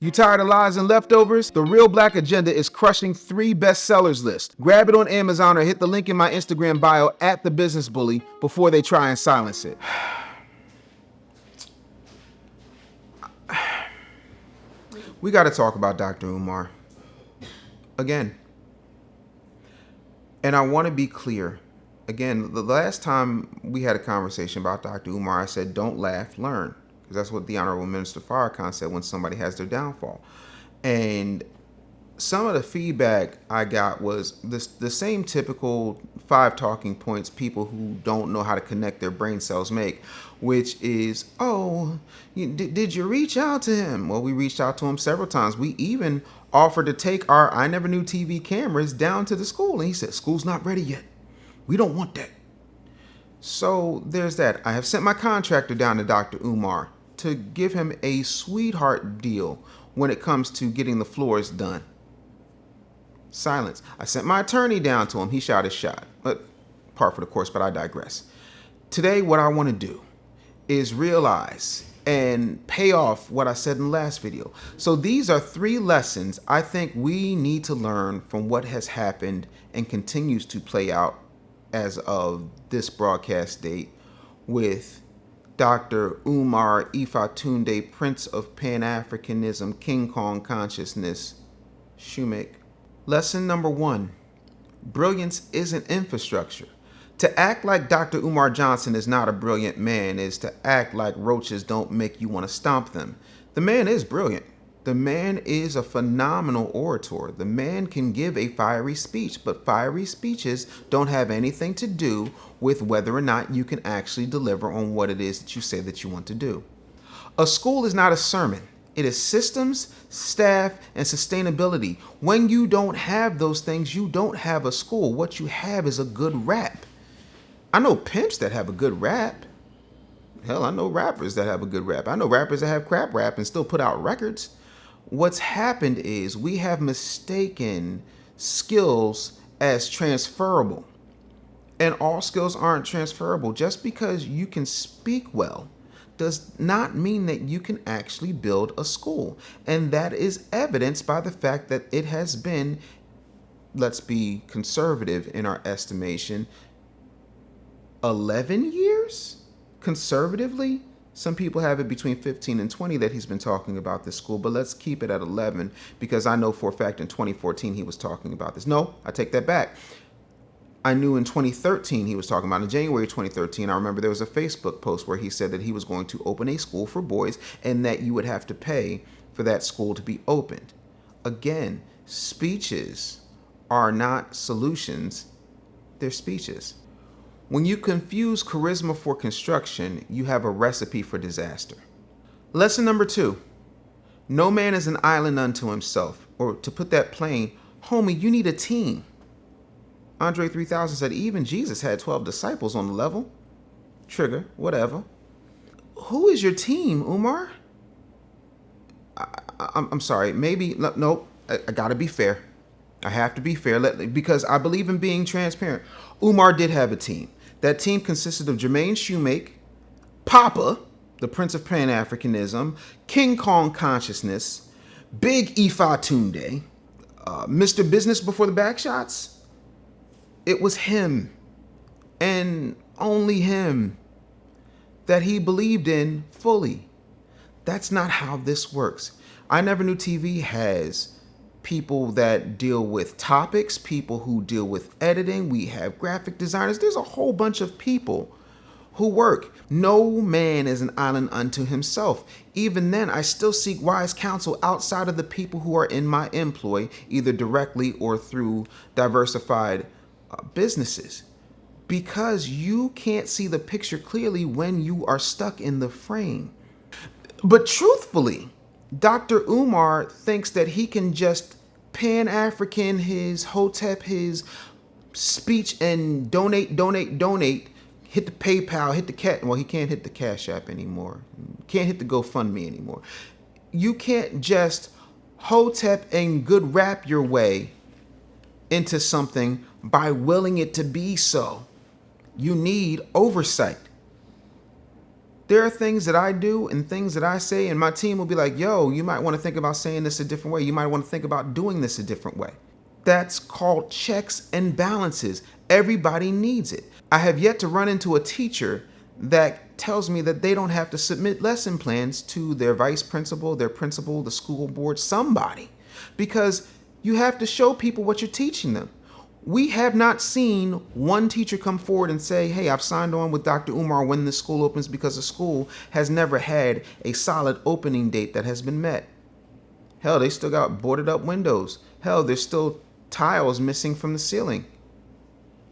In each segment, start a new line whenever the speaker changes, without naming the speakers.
You tired of lies and leftovers? The Real Black Agenda is crushing 3 bestsellers list. Grab it on Amazon or hit the link in my Instagram bio at @TheBusinessBully before they try and silence it. We got to talk about Dr. Umar again. And I want to be clear. Again, the last time we had a conversation about Dr. Umar, I said, don't laugh, learn. Because that's what the Honorable Minister Farrakhan said when somebody has their downfall. And some of the feedback I got was the same typical 5 talking points people who don't know how to connect their brain cells make, which is, did you reach out to him? Well, we reached out to him several times. We even offered to take our I Never Knew TV cameras down to the school. And he said, school's not ready yet. We don't want that. So there's that. I have sent my contractor down to Dr. Umar to give him a sweetheart deal when it comes to getting the floors done. Silence. I sent my attorney down to him. He shot his shot. But par for the course, but I digress. Today, what I want to do is realize and pay off what I said in the last video. So these are 3 lessons I think we need to learn from what has happened and continues to play out as of this broadcast date with Dr. Umar Ifatunde, Prince of Pan-Africanism, King Kong Consciousness, Shumake. Lesson number 1, brilliance isn't infrastructure. To act like Dr. Umar Johnson is not a brilliant man is to act like roaches don't make you want to stomp them. The man is brilliant. The man is a phenomenal orator. The man can give a fiery speech, but fiery speeches don't have anything to do with whether or not you can actually deliver on what it is that you say that you want to do. A school is not a sermon. It is systems, staff, and sustainability. When you don't have those things, you don't have a school. What you have is a good rap. I know pimps that have a good rap. Hell, I know rappers that have a good rap. I know rappers that have crap rap and still put out records. What's happened is we have mistaken skills as transferable. And all skills aren't transferable. Just because you can speak well does not mean that you can actually build a school. And that is evidenced by the fact that it has been, let's be conservative in our estimation, 11 years conservatively. Some people have it between 15 and 20 that he's been talking about this school, but let's keep it at 11 because I know for a fact in 2014 he was talking about this. No, I take that back. I knew in 2013 he was talking about. In January 2013, I remember there was a Facebook post where he said that he was going to open a school for boys and that you would have to pay for that school to be opened. Again, speeches are not solutions, they're speeches. When you confuse charisma for construction, you have a recipe for disaster. Lesson number 2, no man is an island unto himself. Or to put that plain, homie, you need a team. Andre 3000 said even Jesus had 12 disciples on the level. Trigger, whatever. Who is your team, Umar? I'm sorry, maybe, nope, I gotta be fair. I have to be fair because I believe in being transparent. Umar did have a team. That team consisted of Jermaine Shumake, Papa, the Prince of Pan-Africanism, King Kong Consciousness, Big Ifatunde, Mr. Business Before the Backshots. It was him and only him that he believed in fully. That's not how this works. I Never Knew TV has people that deal with topics, people who deal with editing. We have graphic designers. There's a whole bunch of people who work. No man is an island unto himself. Even then, I still seek wise counsel outside of the people who are in my employ, either directly or through diversified businesses, because you can't see the picture clearly when you are stuck in the frame. But truthfully, Dr. Umar thinks that he can just Pan-African his Hotep, his speech and donate, hit the PayPal, hit the cat. Well, he can't hit the Cash App anymore. Can't hit the GoFundMe anymore. You can't just Hotep and good rap your way into something by willing it to be so. You need oversight. There are things that I do and things that I say, and my team will be like, yo, you might want to think about saying this a different way. You might want to think about doing this a different way. That's called checks and balances. Everybody needs it. I have yet to run into a teacher that tells me that they don't have to submit lesson plans to their vice principal, their principal, the school board, somebody, because you have to show people what you're teaching them. We have not seen one teacher come forward and say, hey, I've signed on with Dr. Umar when the school opens, because the school has never had a solid opening date that has been met. Hell, they still got boarded up windows. Hell, there's still tiles missing from the ceiling.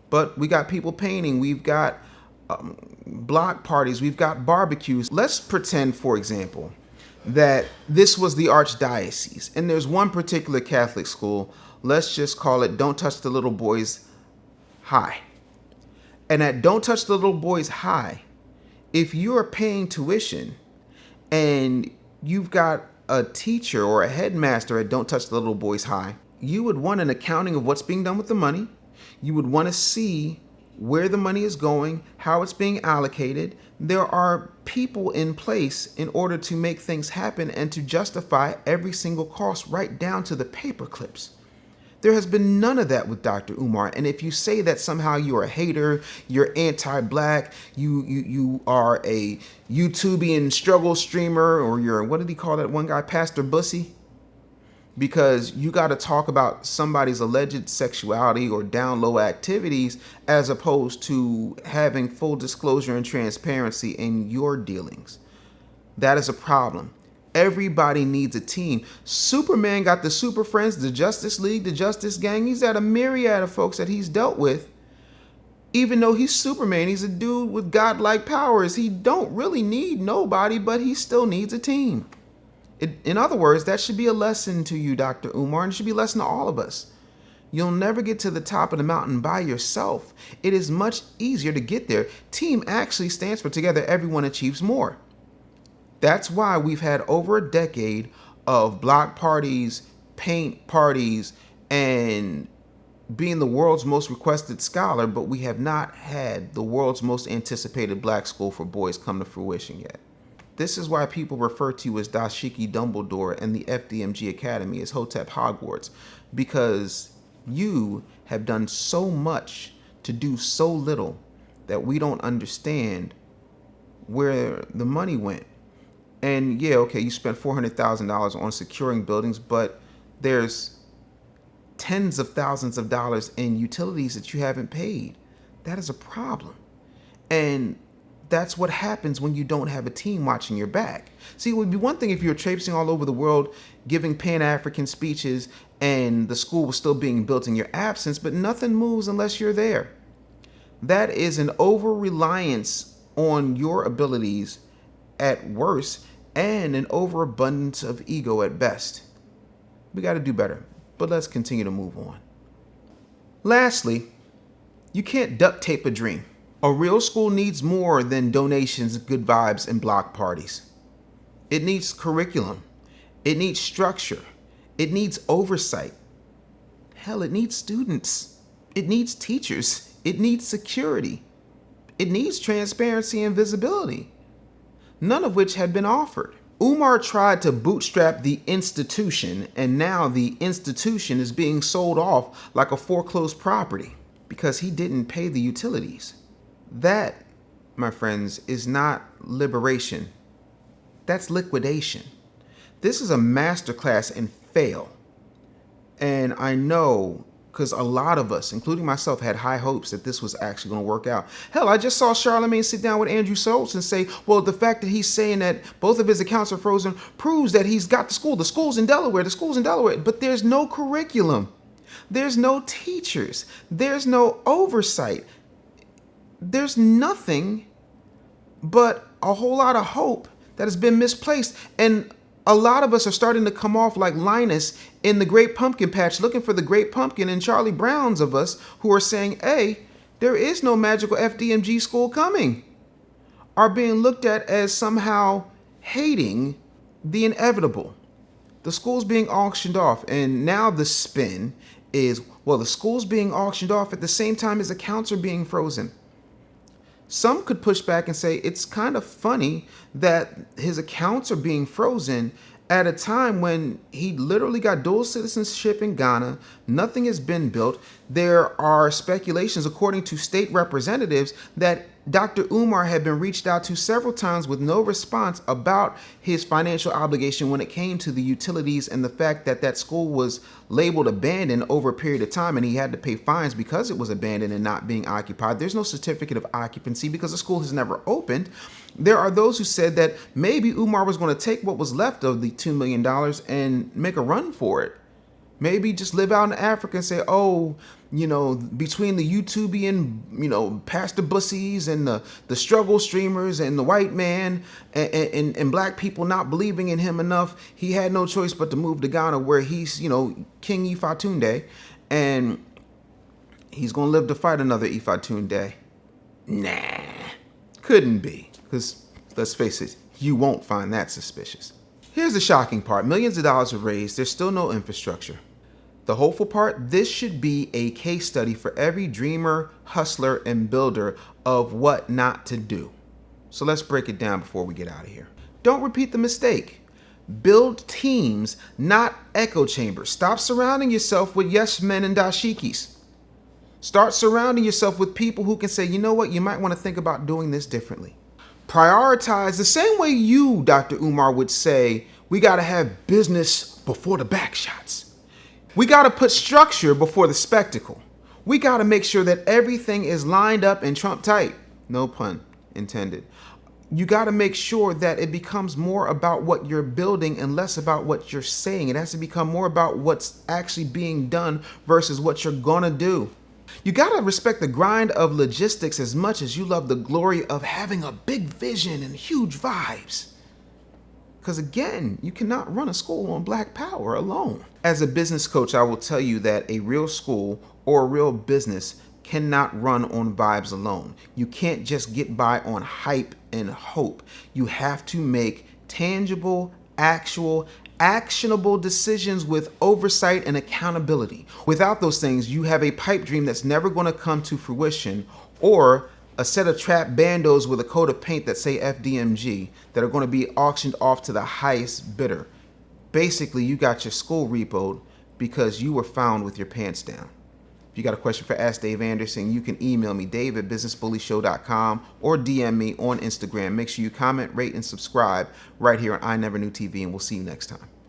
But we got people painting. We've got block parties. We've got barbecues. Let's pretend, for example, that this was the archdiocese and there's one particular Catholic school. Let's just call it Don't Touch the Little Boys High. And at Don't Touch the Little Boys High, if you're paying tuition and you've got a teacher or a headmaster at Don't Touch the Little Boys High, you would want an accounting of what's being done with the money. You would want to see where the money is going, how it's being allocated. There are people in place in order to make things happen and to justify every single cost right down to the paper clips. There has been none of that with Dr. Umar. And if you say that somehow you're a hater, you're anti-black, you are a YouTubian struggle streamer, or you're, what did he call that one guy, Pastor Bussy? Because you got to talk about somebody's alleged sexuality or down low activities as opposed to having full disclosure and transparency in your dealings. That is a problem. Everybody needs a team. Superman got the Super Friends, the Justice League, the Justice Gang. He's got a myriad of folks that he's dealt with. Even though he's Superman, he's a dude with godlike powers. He don't really need nobody, but he still needs a team. In other words, that should be a lesson to you, Dr. Umar, and it should be a lesson to all of us. You'll never get to the top of the mountain by yourself. It is much easier to get there. Team actually stands for together, everyone achieves more. That's why we've had over a decade of block parties, paint parties, and being the world's most requested scholar, but we have not had the world's most anticipated black school for boys come to fruition yet. This is why people refer to you as Dashiki Dumbledore and the FDMG Academy as Hotep Hogwarts, because you have done so much to do so little that we don't understand where the money went. And yeah, okay, you spent $400,000 on securing buildings, but there's tens of thousands of dollars in utilities that you haven't paid. That is a problem. And that's what happens when you don't have a team watching your back. See, it would be one thing if you were traipsing all over the world, giving Pan-African speeches, and the school was still being built in your absence, but nothing moves unless you're there. That is an over-reliance on your abilities at worst, and an overabundance of ego at best. We got to do better, but let's continue to move on. Lastly, you can't duct tape a dream. A real school needs more than donations, good vibes, and block parties. It needs curriculum. It needs structure. It needs oversight. Hell, it needs students. It needs teachers. It needs security. It needs transparency and visibility, none of which had been offered. Umar tried to bootstrap the institution, and now the institution is being sold off like a foreclosed property because he didn't pay the utilities. That, my friends, is not liberation. That's liquidation. This is a masterclass in fail. And I know, because a lot of us, including myself, had high hopes that this was actually going to work out. Hell, I just saw Charlemagne sit down with Andrew Schultz and say, well, the fact that he's saying that both of his accounts are frozen proves that he's got the school. The school's in Delaware. The school's in Delaware. But there's no curriculum. There's no teachers. There's no oversight. There's nothing but a whole lot of hope that has been misplaced. And a lot of us are starting to come off like Linus in the Great Pumpkin Patch, looking for the Great Pumpkin, and Charlie Browns of us who are saying, hey, there is no magical FDMG school coming, are being looked at as somehow hating the inevitable. The school's being auctioned off, and now the spin is, well, the school's being auctioned off at the same time as accounts are being frozen. Some could push back and say it's kind of funny that his accounts are being frozen at a time when he literally got dual citizenship in Ghana. Nothing has been built. There are speculations, according to state representatives, that Dr. Umar had been reached out to several times with no response about his financial obligation when it came to the utilities, and the fact that that school was labeled abandoned over a period of time and he had to pay fines because it was abandoned and not being occupied. There's no certificate of occupancy because the school has never opened. There are those who said that maybe Umar was going to take what was left of the $2 million and make a run for it. Maybe just live out in Africa and say, oh, between the YouTubian, Pastor Bussies and the struggle streamers and the white man and black people not believing in him enough, he had no choice but to move to Ghana, where he's, King Ifatunde, and he's going to live to fight another Ifatunde. Nah, couldn't be. Because let's face it, you won't find that suspicious. Here's the shocking part. Millions of dollars were raised. There's still no infrastructure. The hopeful part, this should be a case study for every dreamer, hustler, and builder of what not to do. So let's break it down before we get out of here. Don't repeat the mistake. Build teams, not echo chambers. Stop surrounding yourself with yes men and dashikis. Start surrounding yourself with people who can say, you know what, you might want to think about doing this differently. Prioritize the same way you, Dr. Umar, would say, we got to have business before the back shots. We got to put structure before the spectacle. We got to make sure that everything is lined up and Trump tight. No pun intended. You got to make sure that it becomes more about what you're building and less about what you're saying. It has to become more about what's actually being done versus what you're going to do. You gotta respect the grind of logistics as much as you love the glory of having a big vision and huge vibes. Because again, you cannot run a school on Black power alone. As a business coach, I will tell you that a real school or a real business cannot run on vibes alone. You can't just get by on hype and hope. You have to make tangible, actual, actionable decisions with oversight and accountability. Without those things, you have a pipe dream that's never going to come to fruition, or a set of trap bandos with a coat of paint that say FDMG that are going to be auctioned off to the highest bidder. Basically, you got your school repoed because you were found with your pants down. If you got a question for Ask Dave Anderson, you can email me, dave@businessbullyshow.com, or DM me on Instagram. Make sure you comment, rate, and subscribe right here on I Never Knew TV, and we'll see you next time.